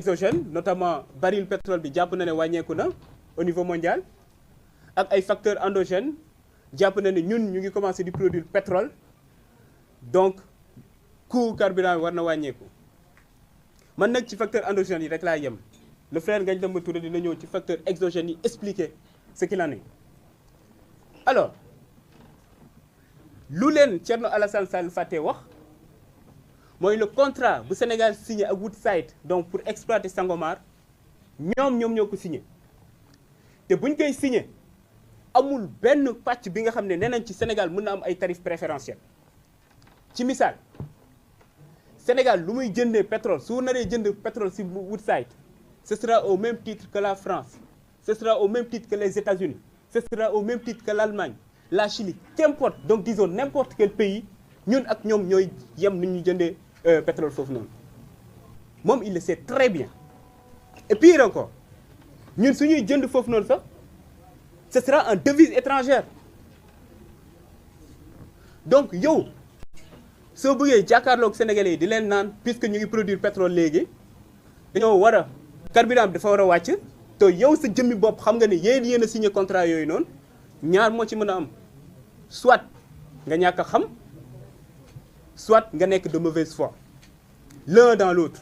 exogènes notamment baril pétrole bi jàpp na ne wàññeeku na au niveau mondial ak ay facteurs endogènes jàpp na ne ñun ñu ngi commencé di produire pétrole donc coût carburant bi war na wàññeeku man nag ci facteur endogènes yi rek laa yem le frère Ngagne Demba Touré dina ñëw ci facteur exogènes yi expliquer ce qu'il en est. Alors lu leen Thierno Alassane Sall fàtte wax mooy le contrat bu Sénégal signé ak Woodside donc pour exploiter Sangomar ñoom ñoo ko signé te buñ koy signé amul benn pàcc bi nga xam ne nee nañ ci Sénégal mën na am ay tarifs préférentiels ci misaal Sénégal lu muy jëndee pétrole su naree jënd pétrole si Woodside ce sera au même titre que la France ce sera au même titre que les États-Unis ce sera au même titre que l'Allemagne la Chine qu'importe donc disons n'importe quel pays ñun ak ñoom ñooy yem ni ñu jëndee pétrole foofu noonu moom il le sait très bien et pire encore ñun suñuy jënd foofu noonu sax ce sera en devise étrangère donc yow soo bëggee jàkkaarloog sénégalais yi di leen naan puisque ñu ngi produire pétrole léegi dañoo war a carburant bi dafa war a wàcc te yow sa jëmmi bopp xam nga ne yéen a signé contrat yooyu noonu ñaar moo ci mën a am soit nga ñàkk a xam soit nga nekk de mauvaise foi l'un dans l'autre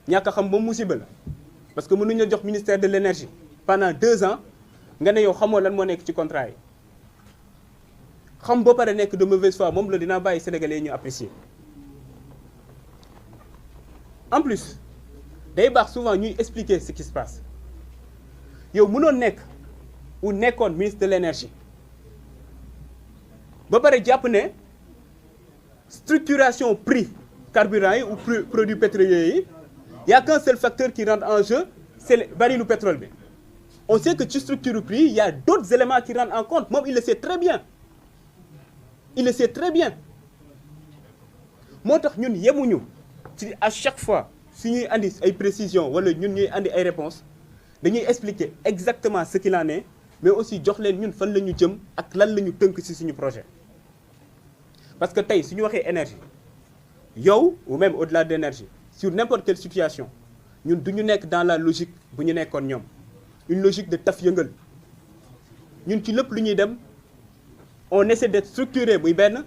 ñàkk a xam ba musiba la parce que mënuñu la jox ministère de l'énergie pendant 2 ans nga ne yow xamoo lan moo nekk ci contrat yi xam ba pare nekk de mauvaise foi moom la dinaa bàyyi sénégalais ñu apprécier en plus day baax souvent ñuy expliquer ce qui se passe yow mënoon nekk ou nekkoon ministre de l'énergie ba pare jàpp ne structuration prix carburant yi ou produits pétroliers yi y a qu'un seul facteur qui rentre en jeu c'est le barilu pétrole bi on sait que ci structure prix il y a d'autres éléments qui rentrent en compte moom il le sait très bien moo tax ñun yemuñu ci à chaque fois su ñuy andi ay précisions wala ñun ñuy andi ay réponses dañuy expliquer exactement ce qu'il en est mais aussi jox leen ñun fan la ñu jëm ak lan la ñu tënk ci suñu projet parce que tey su ñu waxee énergie yow ou même au-delà de l'énergie sur n'importe quelle situation ñun du ñu nekk dans la logique bu ñu nekkoon ñoom une logique de taf yëngal ñun ci lépp lu ñuy dem on essaie d'être structuré muy benn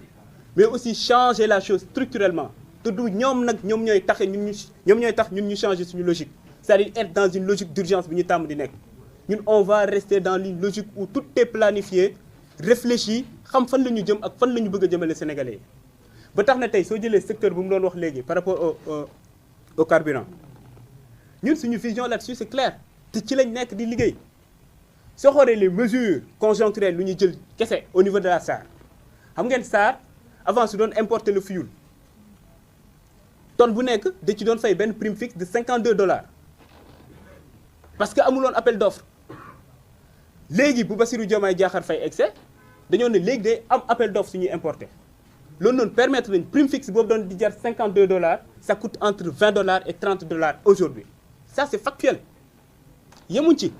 mais aussi changer la chose structurellement te du ñoom nag ñoom ñooy tax ñun ñu changer suñu logique c'est-à-dire être dans une logique d'urgence bi ñu tàmm di nekk ñun on va rester dans une logique où tout est planifié réfléchi xam fan la ñu jëm ak fan la ñu bëgg a jëmale sénégalais yi ba tax na tey soo jëlee secteur bu mu doon wax léegi par rapport au carburant ñun suñu vision là-dessus c'est clair te ci lañ nekk di liggéey soo xoolee les mesures conjoncturelles lu ñu jël kese au niveau de la SAR xam ngeen SAR avant su doon importer le fuel tonne bu nekk da ci doon fay benn prime fixe de $52 parce que amuloon appel d'offre léegi bu Bassirou Diomaye Diakhar Faye excès dañoo ne léegi day am appel d'offre suñuy importer loolu noonu permettre nañ prime fixe boobu doon di jar $52 ça coûte entre $20 et $30 aujourd'hui ça c'est factuel yemuñ ci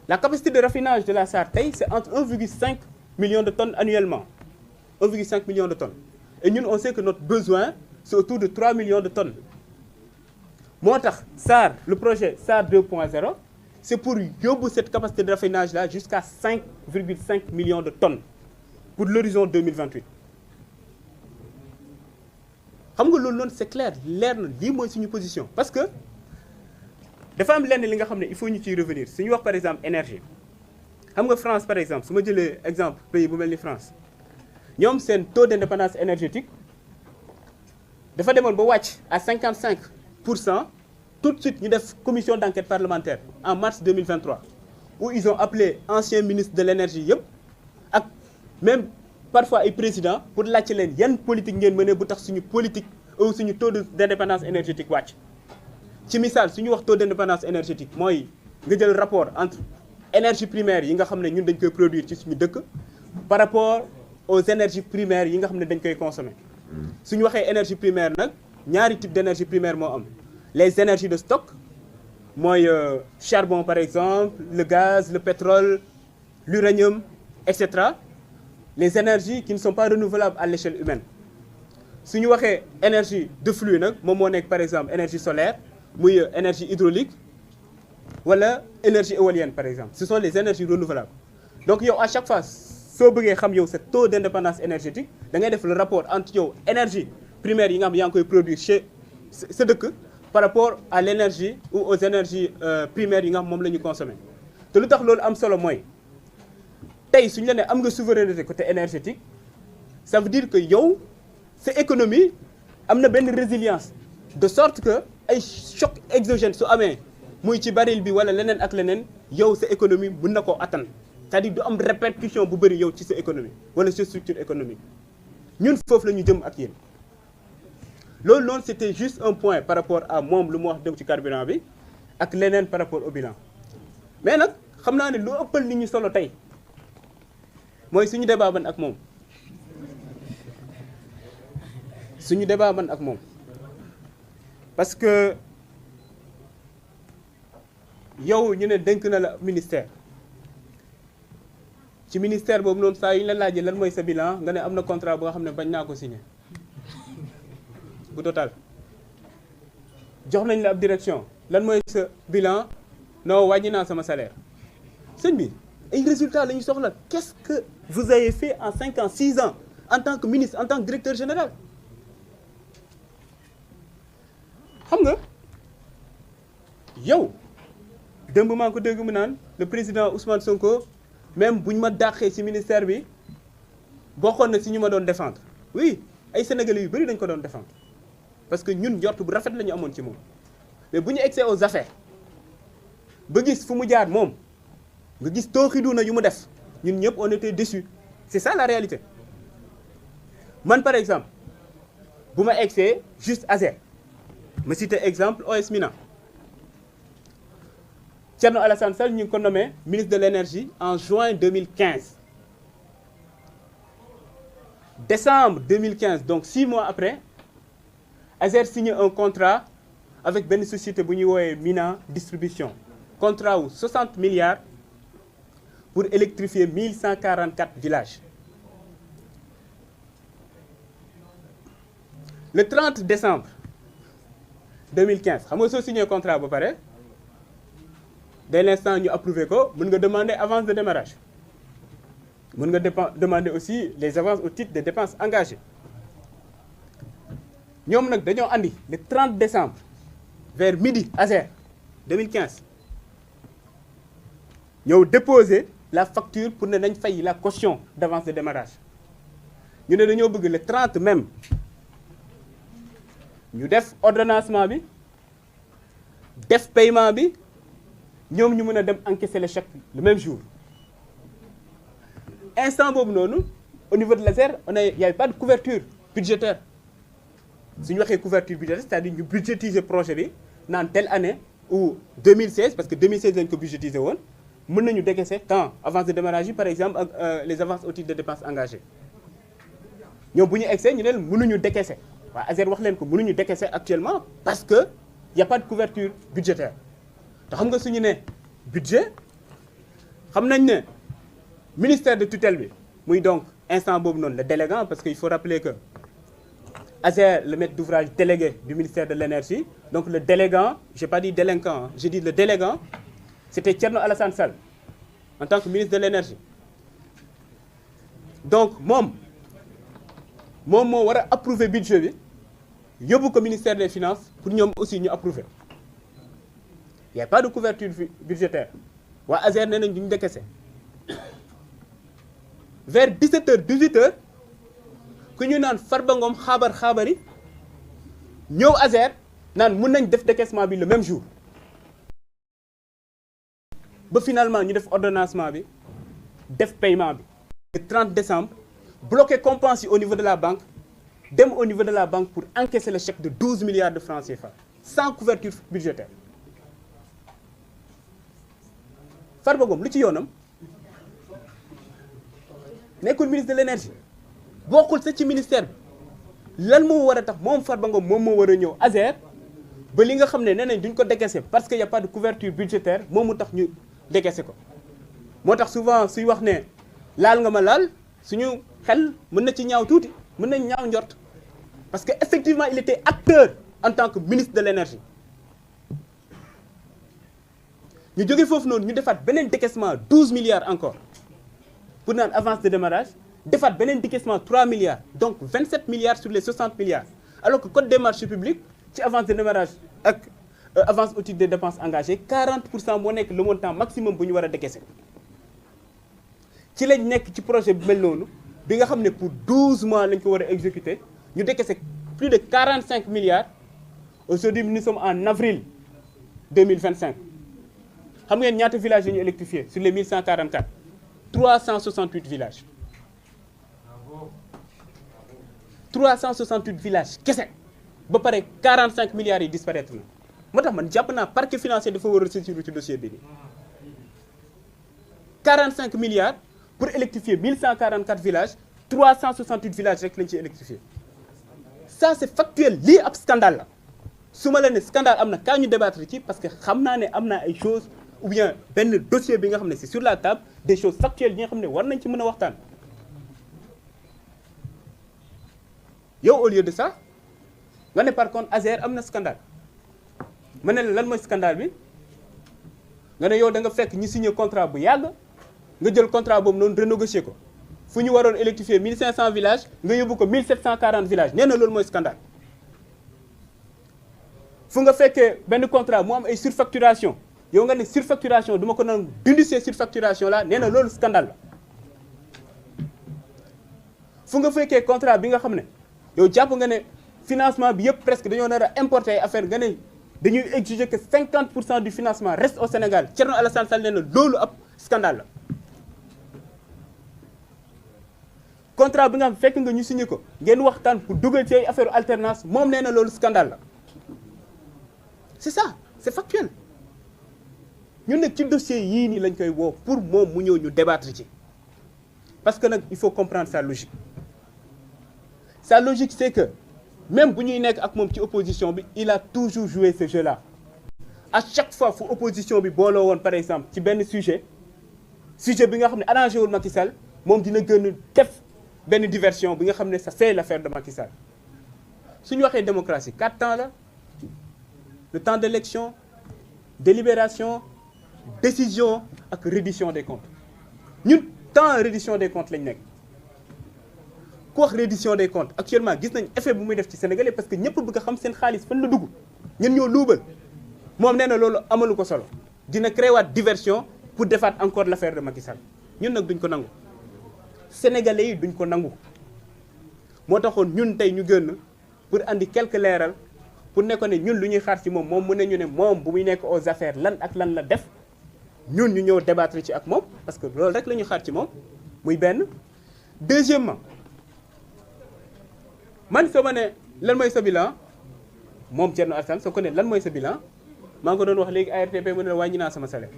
la capacité de raffinage de la SAR tey c'est entre 1,5 million de tonnes annuellement 1,5 million de tonnes et ñun on sait que notre besoin c'est autour de 3 millions de tonnes moo tax SAR le projet SAR 2.0 c'est pour yóbbu cette capacité de raffinage là jusqu'à 5,5 millions de tonnes pour l'horizon 2028 xam nga loolu noonu c'est clair leer na lii mooy suñu position parce que dafa am lenn li nga xam ne il faut ñu ciy revenir suñu wax par exemple énergie xam nga France par exemple su ma jëlee exemple pays bu mel ni France ñoom seen taux d'indépendance énergétique dafa demoon ba wàcc à 55% tout de suite ñu def commission d'enquête parlementaire en mars 2023 où ils ont appelé anciens ministres de l'énergie yëpp ak même parfois ay présidents pour laajte leen yan politique ngeen mëne bu tax suñu politique ou suñu taux d'indépendance énergétique wàcc ci misaal suñu wax taux d'indépendance énergétique mooy nga jël rapport entre énergie primaire yi nga xam ne ñun dañ koy produire ci suñu dëkk par rapport aux énergies primaires yi nga xam ne dañ koy consommer suñu waxee énergie primaire nag ñaari type d'énergie primaire moo am les énergies de stock mooy charbon par exemple le gaz le pétrole l'uranium etc. les énergies qui ne sont pas renouvelables à l'échelle humaine su ñu waxee énergie de flux nag moom moo nekk par exemple énergie solaire muy énergie hydraulique wala énergie éolienne par exemple. Ce sont les énergies renouvelables. Donc yow à chaque fois soo bëggee xam yow sa taux d'indépendance énergétique da ngay def le rapport entre yow énergie primaire yi nga xam yaa ngi koy produire chez sa dëkk par rapport à l'énergie ou aux énergies primaires yi nga xam moom la ñu consommer. te lu tax loolu am solo mooy tey suñu la ne am nga souveraineté côté énergétique ça veut dire que yow sa économie am na benn résilience de sorte que ay choc exogène su amee muy ci baril bi wala leneen ak leneen yow sa économie mën na koo attan c'est-à-dire du am répercussion bu bëri yow ci sa économie wala sa structure économique ñun foofu la ñu jëm ak yéen. loolu noonu c'était juste un point par rapport à moom lu mu wax dem ci carburant bi ak leneen par rapport au bilan mais nag xam naa ne lu ëppal nit ñi solo tey mooy suñu débat ban ak moom parce que yow ñu ne dénk na la ministère ci ministère boobu noonu saa yu ñu la laajee lan mooy sa bilan nga ne am na contrat boo xam ne bañ naa ko signé bu total jox nañ la ab direction lan mooy sa bilan non wàññi naa sama salaire sëñ bi ay résultats la ñu soxla. Qu'est-ce que vous avez fait en 5 ans 6 ans en tant que ministre en tant que directeur général xam nga yow démb maa ngi ko dégg mu naan le président Ousmane Sonko même bu ñu ma dàqee ci ministère bi bokkoon na ci ñu ma doon défendre oui ay sénégalais yu bari dañ ko doon défendre parce que ñun njort bu rafet la ñu amoon ci moom mais bu ñu egsee aux affaires ba gis fu mu jaar moom nga gis tooxiduuna yu mu def ñun ñëpp on était déçus c'est ça la réalité man par exemple bu ma egsee juste ASER ma cité exemple OS Mina Thierno Alassane Sall ñu ngi ko nommé ministre de l'énergie en juin 2015 décembre 2015 donc 6 mois après ASER signe un contrat avec benn société bu ñuy woowee Mina distribution contrat wu 60 milliards pour électrifier 1144 villages le 30 décembre 2015 xam nga soo signé contrat ba pare dès l'instant ñu approuvé ko mën nga demander avance de démarrage mën nga demander aussi les avances au titre des dépenses engagées ñoom nag dañoo andi le 30 décembre vers midi ASER 2015 ñëw déposer la facture pour ne nañ fay la caution d'avance de démarrage ñu ne dañoo bëgg le 30 même ñu def ordonnancement bi def paiement bi ñoom ñu mën a dem encaisser le chèque le même jour instant boobu noonu au niveau de l'ASER il y avait pas de couverture budgétaire suñu waxee couverture budgétaire c'est-à-dire ñu budgétiser projet bi naan telle année ou 2016 parce que 2016 lañ ko budgétiser woon mën nañu décaisser tant avance de démarrage yi par exemple ak les avances au titre de dépenses engagées ñoom bu ñu egsee ñu ne mënuñu décaisser waa ASER wax leen ko mënuñu décaisser actuellement parce que y a pas de couverture budgétaire te xam nga suñu ne budget xam nañ ne ministère de tutelle bi muy donc instant boobu noonu le délégant parce que il faut rappeler que ASER le maître d'ouvrage délégué du ministère de l'énergie donc le délégant j'ai pas dit délinquant j'ai dit le délégant c'était Thierno Alassane Sall en tant que ministre de l'énergie donc moom moo war a approuver budget bi yóbbu ko ministère des finances pour ñoom aussi ñu approuver il y a pas de couverture budgétaire waa ASER nee nañ duñu décaisser vers 17h 18h ku ñu naan Farba Ngom xaabari ñëw ASER naan mën nañ def décaissement bi le même jour ba finalement ñu def ordonnancement bi def paiement bi le 30 décembre bloqué compense yi au niveau de la banque dem au niveau de la banque pour encaisser le chèque de 12 milliards de francs CFA sans couverture budgétaire Farba Ngom lu ci yoonam nekkul ministre de l'énergie bokkul sa ci ministère bi lan moo war a tax moom Farba Ngom moom moo war a ñëw ASER ba li nga xam ne nee nañ duñ ko décaisser parce que y a pas de couverture budgétaire moom mu tax ñu décaisser ko moo tax souvent suy wax ne laal nga ma laal suñu xel mën na ci ñaaw tuuti mën nañ ñaaw njort parce que effectivement il était acteur en tant que ministre de l'énergie ñu jógee foofu noonu ñu defaat beneen décaissement 12 milliards encore pour naan avance de démarrage defaat beneen décaissement 3 milliards donc 27 milliards sur les 60 milliards alors que code des marchés publics ci avance de démarrage ak avance au titre des dépenses engagées 40% moo nekk le montant maximum bu ñu war a décaisser ci lañ nekk ci projet bi mel noonu bi nga xam ne pour 12 mois lañ ko war a exécuter ñu décaisser plus de 45 milliards aujourd'hui nous sommes en avril 2025 xam ngeen ñaata villages yi ñu électrifié sur les 1144 368 villages 368 villages kese ba pare 45 milliards yi disparaître na moo tax man jàpp naa parquet financier dafa war a saisir ci dossier bi 45 milliards pour électrifier 1144 villages 368 villages rek lañ ciy électrifié ça c'est factuel lii ab scandale la su ma la ne scandale am na kaa ñu débattre ci parce que xam naa ne am na ay choses ou bien benn dossier bi nga xam ne c'est sur la table des choses factuelles yi nga xam ne war nañ ci mën a waxtaan yow au lieu de ça nga ne par contre Azer am na scandale ma ne la lan mooy scandale bi nga ne yow da nga fekk ñi signé contrat bu yàgg nga jël contrat boobu noonu renégocier ko fu ñu waroon électrifier 1500 villages nga yóbbu ko 1740 villages nee na loolu mooy scandale fu nga fekkee benn contrat mu am ay surfacturation yow nga ne surfacturation duma ko nangu dindi ces surfacturation là nee na loolu scandale la fu nga fekkee contrat bi nga xam ne yow jàpp nga ne financement bi yëpp presque dañoo nar a importer ay affaire nga ne dañuy exiger que 50% du financement reste au Sénégal Thierno Alassane Sall nee na loolu ab scandale la contrat bi nga xam fekk nga ñu signé ko ngeen waxtaan pour dugal ci ay affaire alternance moom nee na loolu scandale la c'est ça c'est factuel ñun nag ci dossier yii nii lañ koy woo pour moom mu ñëw ñu débattre ci parce que nag il faut comprendre sa logique c'est que même bu ñuy nekk ak moom ci opposition bi il a toujours joué ce jeu là à chaque fois fu opposition bi booloo woon par exemple ci benn sujet bi nga xam ne arrangé wul Macky Sall moom dina gën a def benn diversion bi nga xam ne ça c'est l'affaire de Macky Sall su ñu waxee démocratie 4 temps la le temps d'élection délibération décision ak reddition des comptes ñun temps reddition des comptes lañ nekk ku wax reddition des comptes actuellement gis nañ effet bu muy def ci Sénégalais parce que ñëpp bëgg a xam seen xaalis fan la dugg ñen ñoo luubal moom nee na loolu amalu ko solo dina créer waat diversion pour defaat encore l'affaire de Macky Sall ñun nag duñ ko nangu Sénégalais yi duñ ko nangu moo taxoon ñun tey ñu gën pour andi quelques leeral pour ne ko ne ñun lu ñuy xaar ci moom mu ne ñu ne moom bu muy nekk aux affaires lan ak lan la def ñun ñu ñëw débattre ci ak moom parce que loolu rek la ñuy xaar ci moom muy benn. deuxièmement man soo ma ne lan mooy sa bilan moom Thierno Alassane soo ko ne lan mooy sa bilan maa ngi ko doon wax léegi ARTP mu ne la wàññi naa sama salaire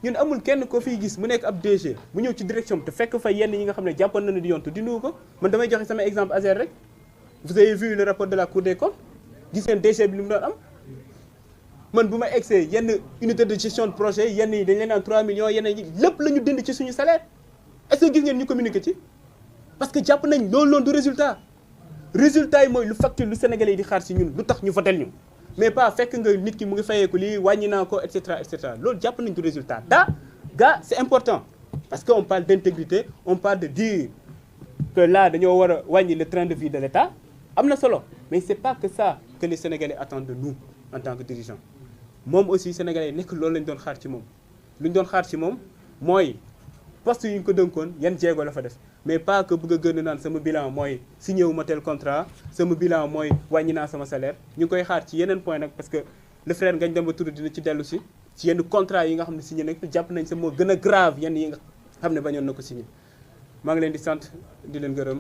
ñun amul kenn ko fiy gis mu nekk ab DG mu ñëw ci direction te fekk fa yenn yi nga xam ne jàppoon na ne di yontu dindu ko man damay joxe sama exemple Azer rek vous avez vu le rapport de la Cour des comptes gis ngeen DG bi li mu doon am man bu ma egsee yenn unité de gestion de projet yenn yi dañ leen naan 3 millions yenn yi lépp la ñu dindi ci suñu salaire est-ce que gis ngeen ñu communiqué ci parce que jàpp nañ loolu noonu du résultat yi mooy lu facture lu Sénégalais yi di xaar ci ñun lu tax ñu votel ñu mais pas fekk nga nit ki mu ngi fayeeku lii wàññi naa ko et cetera loolu jàpp nañ du résultat gars c'est important parce que on parle d'intégrité on parle de dire que là dañoo war a wàññi le train de vie de l'État am na solo mais c'est pas que ça que les Sénégalais attendent de nous en tant que dirigeants moom aussi Sénégalais nekk loolu lañ doon xaar ci moom lu ñu doon xaar ci moom mooy poste yu ñu ko dënkoon yan jéego la fa def mais pas que bëgg a gën a naan sama bilan mooy signé wu ma tel contrat sama bilan mooy wàññi naa sama salaire ñu ngi koy xaar ci yeneen point nag parce que le frère Ngagne Demba Touré dina ci dellu si ci yenn contrat yi nga xam ne signé nag jàpp nañ sa moo gën a grave yenn yi nga xam ne bañoon na ko signé maa ngi leen di sant di leen gërëm